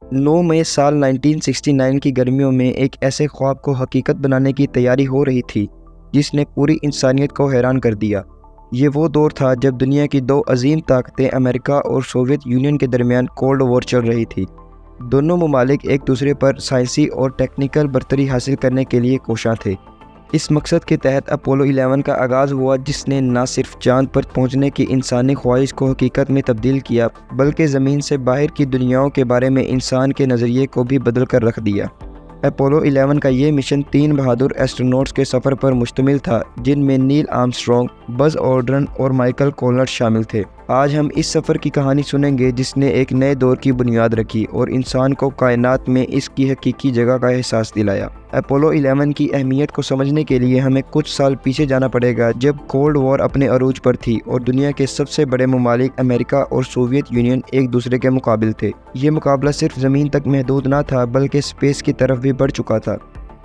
9 مئی سال 1969 کی گرمیوں میں ایک ایسے خواب کو حقیقت بنانے کی تیاری ہو رہی تھی جس نے پوری انسانیت کو حیران کر دیا۔ یہ وہ دور تھا جب دنیا کی دو عظیم طاقتیں امریکہ اور سوویت یونین کے درمیان کولڈ وار چل رہی تھی۔ دونوں ممالک ایک دوسرے پر سائنسی اور ٹیکنیکل برتری حاصل کرنے کے لیے کوشاں تھے۔ اس مقصد کے تحت اپولو 11 کا آغاز ہوا، جس نے نہ صرف چاند پر پہنچنے کی انسانی خواہش کو حقیقت میں تبدیل کیا بلکہ زمین سے باہر کی دنیاؤں کے بارے میں انسان کے نظریے کو بھی بدل کر رکھ دیا۔ اپولو 11 کا یہ مشن 3 بہادر ایسٹرونٹس کے سفر پر مشتمل تھا، جن میں نیل آرمسٹرانگ، بز آلڈرن اور مائیکل کولنٹ شامل تھے۔ آج ہم اس سفر کی کہانی سنیں گے جس نے ایک نئے دور کی بنیاد رکھی اور انسان کو کائنات میں اس کی حقیقی جگہ کا احساس دلایا۔ اپولو 11 کی اہمیت کو سمجھنے کے لیے ہمیں کچھ سال پیچھے جانا پڑے گا، جب کولڈ وار اپنے عروج پر تھی اور دنیا کے سب سے بڑے ممالک امریکہ اور سوویت یونین ایک دوسرے کے مقابل تھے۔ یہ مقابلہ صرف زمین تک محدود نہ تھا بلکہ اسپیس کی طرف بھی بڑھ چکا تھا۔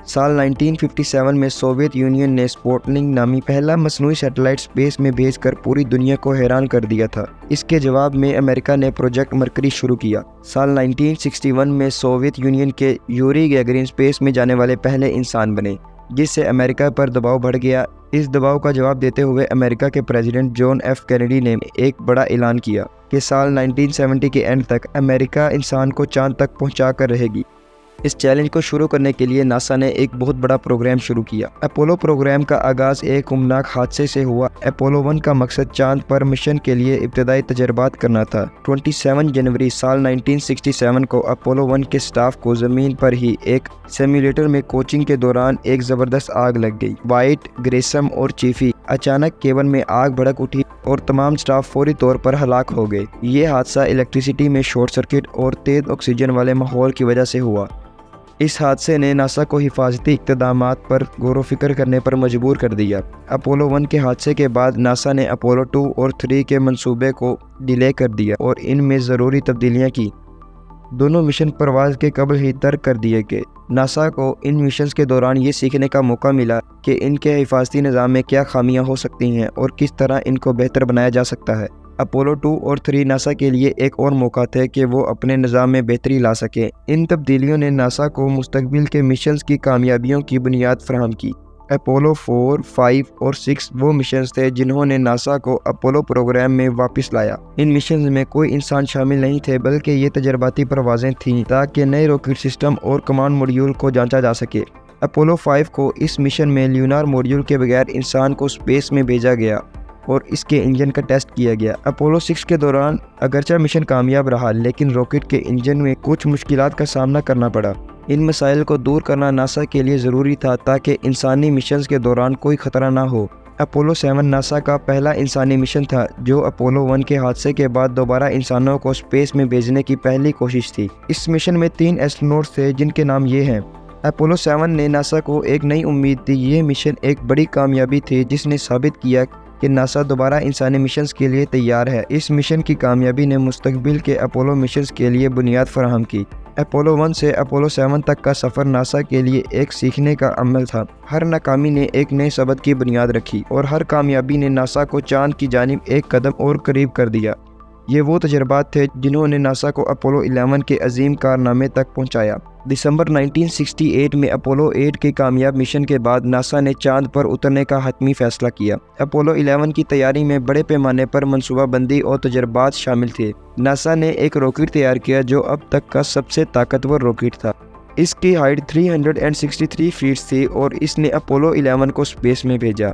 سال 1957 میں سوویت یونین نے اسپوٹنک نامی پہلا مصنوعی سیٹلائٹ اسپیس میں بھیج کر پوری دنیا کو حیران کر دیا تھا۔ اس کے جواب میں امریکہ نے پروجیکٹ مرکری شروع کیا۔ سال 1961 میں سوویت یونین کے یوری گیگرین اسپیس میں جانے والے پہلے انسان بنے، جس سے امریکہ پر دباؤ بڑھ گیا۔ اس دباؤ کا جواب دیتے ہوئے امریکہ کے پریزیڈنٹ جان ایف کینیڈی نے ایک بڑا اعلان کیا کہ سال 1970 کے اینڈ تک امریکہ انسان کو چاند تک پہنچا کر رہے گی۔ اس چیلنج کو شروع کرنے کے لیے ناسا نے ایک بہت بڑا پروگرام شروع کیا۔ اپولو پروگرام کا آغاز ایک غمناک حادثے سے ہوا۔ اپولو 1 کا مقصد چاند پر مشن کے لیے ابتدائی تجربات کرنا تھا۔ 27 جنوری سال 1967 کو اپولو 1 کے سٹاف کو زمین پر ہی ایک سیمولیٹر میں کوچنگ کے دوران ایک زبردست آگ لگ گئی۔ وائٹ، گریسم اور چیفی اچانک کیبن میں آگ بھڑک اٹھی اور تمام سٹاف فوری طور پر ہلاک ہو گئے۔ یہ حادثہ الیکٹریسٹی میں شارٹ سرکٹ اور تیز آکسیجن والے ماحول کی وجہ سے ہوا۔ اس حادثے نے ناسا کو حفاظتی اقدامات پر غور و فکر کرنے پر مجبور کر دیا۔ اپولو 1 کے حادثے کے بعد ناسا نے اپولو 2 اور 3 کے منصوبے کو ڈیلے کر دیا اور ان میں ضروری تبدیلیاں کی۔ دونوں مشن پرواز کے قبل ہی ترک کر دیے گئے۔ ناسا کو ان مشنز کے دوران یہ سیکھنے کا موقع ملا کہ ان کے حفاظتی نظام میں کیا خامیاں ہو سکتی ہیں اور کس طرح ان کو بہتر بنایا جا سکتا ہے۔ اپولو 2 اور 3 ناسا کے لیے ایک اور موقع تھے کہ وہ اپنے نظام میں بہتری لا سکیں۔ ان تبدیلیوں نے ناسا کو مستقبل کے مشنز کی کامیابیوں کی بنیاد فراہم کی۔ اپولو 4، 5 اور 6 وہ مشنز تھے جنہوں نے ناسا کو اپولو پروگرام میں واپس لایا۔ ان مشنز میں کوئی انسان شامل نہیں تھے بلکہ یہ تجرباتی پروازیں تھیں تاکہ نئے راکٹ سسٹم اور کمانڈ موڈیول کو جانچا جا سکے۔ اپولو 5 کو اس مشن میں لیونار موڈیول کے بغیر انسان کو اسپیس میں بھیجا گیا اور اس کے انجن کا ٹیسٹ کیا گیا۔ اپولو 6 کے دوران اگرچہ مشن کامیاب رہا لیکن راکٹ کے انجن میں کچھ مشکلات کا سامنا کرنا پڑا۔ ان مسائل کو دور کرنا ناسا کے لیے ضروری تھا تاکہ انسانی مشنز کے دوران کوئی خطرہ نہ ہو۔ اپولو 7 ناسا کا پہلا انسانی مشن تھا جو اپولو 1 کے حادثے کے بعد دوبارہ انسانوں کو اسپیس میں بھیجنے کی پہلی کوشش تھی۔ اس مشن میں 3 ایسٹرونٹس تھے جن کے نام یہ ہیں۔ اپولو 7 نے ناسا کو ایک نئی امید دی۔ یہ مشن ایک بڑی کامیابی تھی جس نے ثابت کیا کہ ناسا دوبارہ انسانی مشنز کے لیے تیار ہے۔ اس مشن کی کامیابی نے مستقبل کے اپولو مشنز کے لیے بنیاد فراہم کی۔ اپولو 1 سے اپولو 7 تک کا سفر ناسا کے لیے ایک سیکھنے کا عمل تھا۔ ہر ناکامی نے ایک نئے سبق کی بنیاد رکھی اور ہر کامیابی نے ناسا کو چاند کی جانب ایک قدم اور قریب کر دیا۔ یہ وہ تجربات تھے جنہوں نے ناسا کو اپولو 11 کے عظیم کارنامے تک پہنچایا۔ دسمبر 1968 میں اپولو 8 کے کامیاب مشن کے بعد ناسا نے چاند پر اترنے کا حتمی فیصلہ کیا۔ اپولو 11 کی تیاری میں بڑے پیمانے پر منصوبہ بندی اور تجربات شامل تھے۔ ناسا نے ایک راکٹ تیار کیا جو اب تک کا سب سے طاقتور راکٹ تھا۔ اس کی ہائٹ 363 فیٹ تھی اور اس نے اپولو 11 کو اسپیس میں بھیجا۔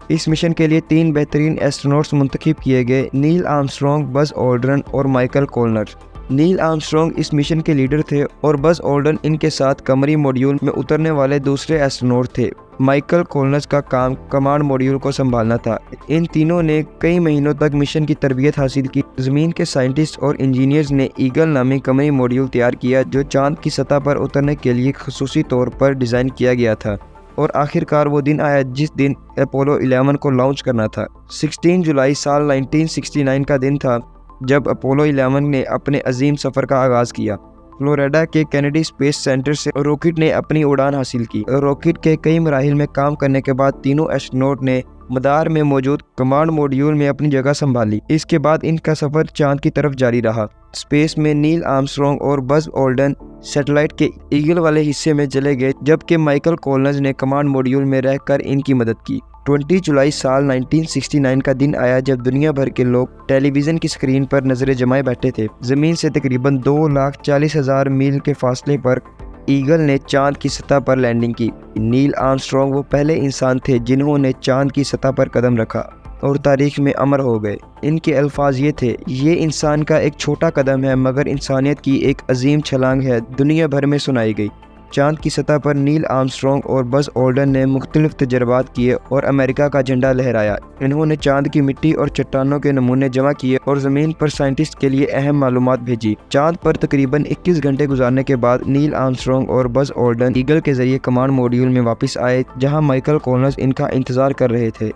اس مشن کے لیے 3 بہترین ایسٹرونٹس منتخب کیے گئے: نیل آرمسٹرانگ، بز آلڈرن اور مائیکل کولنٹ۔ نیل آرمسٹرانگ اس مشن کے لیڈر تھے اور بز آلڈرن ان کے ساتھ قمری موڈیول میں اترنے والے دوسرے ایسٹرونٹ تھے۔ مائیکل کولنٹ کا کام کمانڈ موڈیول کو سنبھالنا تھا۔ ان تینوں نے کئی مہینوں تک مشن کی تربیت حاصل کی۔ زمین کے سائنٹسٹ اور انجینئرز نے ایگل نامی قمری موڈیول تیار کیا جو چاند کی سطح پر اترنے کے لیے خصوصی طور پر ڈیزائن کیا گیا تھا، اور آخر کار وہ دن آیا جس دن اپولو 11 کو لانچ کرنا تھا۔ 16 جولائی سال 1969 کا دن تھا جب اپولو 11 نے اپنے عظیم سفر کا آغاز کیا۔ فلوریڈا کے کینیڈی اسپیس سینٹر سے راکٹ نے اپنی اڑان حاصل کی۔ راکٹ کے کئی مراحل میں کام کرنے کے بعد تینوں ایسٹرونٹ نے مدار میں موجود کمانڈ ماڈیول میں اپنی جگہ سنبھالی۔ اس کے بعد ان کا سفر چاند کی طرف جاری رہا۔ اسپیس میں نیل آرمسٹرانگ اور بز آلڈرن سیٹلائٹ کے ایگل والے حصے میں چلے گئے، جبکہ مائیکل کولنز نے کمانڈ ماڈیول میں رہ کر ان کی مدد کی۔ 20 جولائی سال 1969 کا دن آیا جب دنیا بھر کے لوگ ٹیلی ویژن کی سکرین پر نظریں جمائے بیٹھے تھے۔ زمین سے تقریباً 2,40,000 میل کے فاصلے پر ایگل نے چاند کی سطح پر لینڈنگ کی۔ نیل آرمسٹرانگ وہ پہلے انسان تھے جنہوں نے چاند کی سطح پر قدم رکھا اور تاریخ میں امر ہو گئے۔ ان کے الفاظ یہ تھے: یہ انسان کا ایک چھوٹا قدم ہے مگر انسانیت کی ایک عظیم چھلانگ ہے، دنیا بھر میں سنائی گئی۔ چاند کی سطح پر نیل آرمسٹرانگ اور بز آلڈرن نے مختلف تجربات کیے اور امریکہ کا جھنڈا لہرایا۔ انہوں نے چاند کی مٹی اور چٹانوں کے نمونے جمع کیے اور زمین پر سائنٹسٹ کے لیے اہم معلومات بھیجی۔ چاند پر تقریباً 21 گھنٹے گزارنے کے بعد نیل آرمسٹرانگ اور بز آلڈرن ایگل کے ذریعے کمانڈ ماڈیول میں واپس آئے، جہاں مائیکل کولنز ان کا انتظار کر رہے تھے۔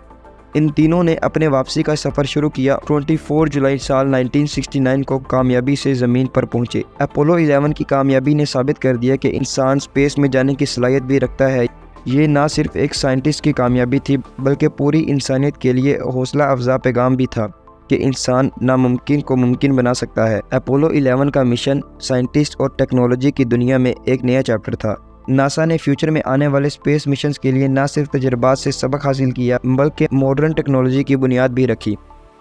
ان تینوں نے اپنے واپسی کا سفر شروع کیا۔ 24 جولائی سال 1969 کو کامیابی سے زمین پر پہنچے۔ اپولو 11 کی کامیابی نے ثابت کر دیا کہ انسان اسپیس میں جانے کی صلاحیت بھی رکھتا ہے۔ یہ نہ صرف ایک سائنٹسٹ کی کامیابی تھی بلکہ پوری انسانیت کے لیے حوصلہ افزا پیغام بھی تھا کہ انسان ناممکن کو ممکن بنا سکتا ہے۔ اپولو 11 کا مشن سائنٹسٹ اور ٹیکنالوجی کی دنیا میں ایک نیا چیپٹر تھا۔ ناسا نے فیوچر میں آنے والے اسپیس مشنز کے لیے نہ صرف تجربات سے سبق حاصل کیا بلکہ ماڈرن ٹیکنالوجی کی بنیاد بھی رکھی۔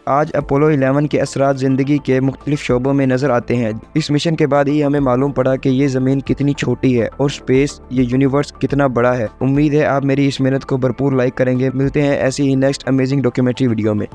آج اپولو 11 کے اثرات زندگی کے مختلف شعبوں میں نظر آتے ہیں۔ اس مشن کے بعد ہی ہمیں معلوم پڑا کہ یہ زمین کتنی چھوٹی ہے اور اسپیس، یہ یونیورس کتنا بڑا ہے۔ امید ہے آپ میری اس محنت کو بھرپور لائک کریں گے۔ ملتے ہیں ایسی ہی نیکسٹ امیزنگ ڈاکیومنٹری ویڈیو میں۔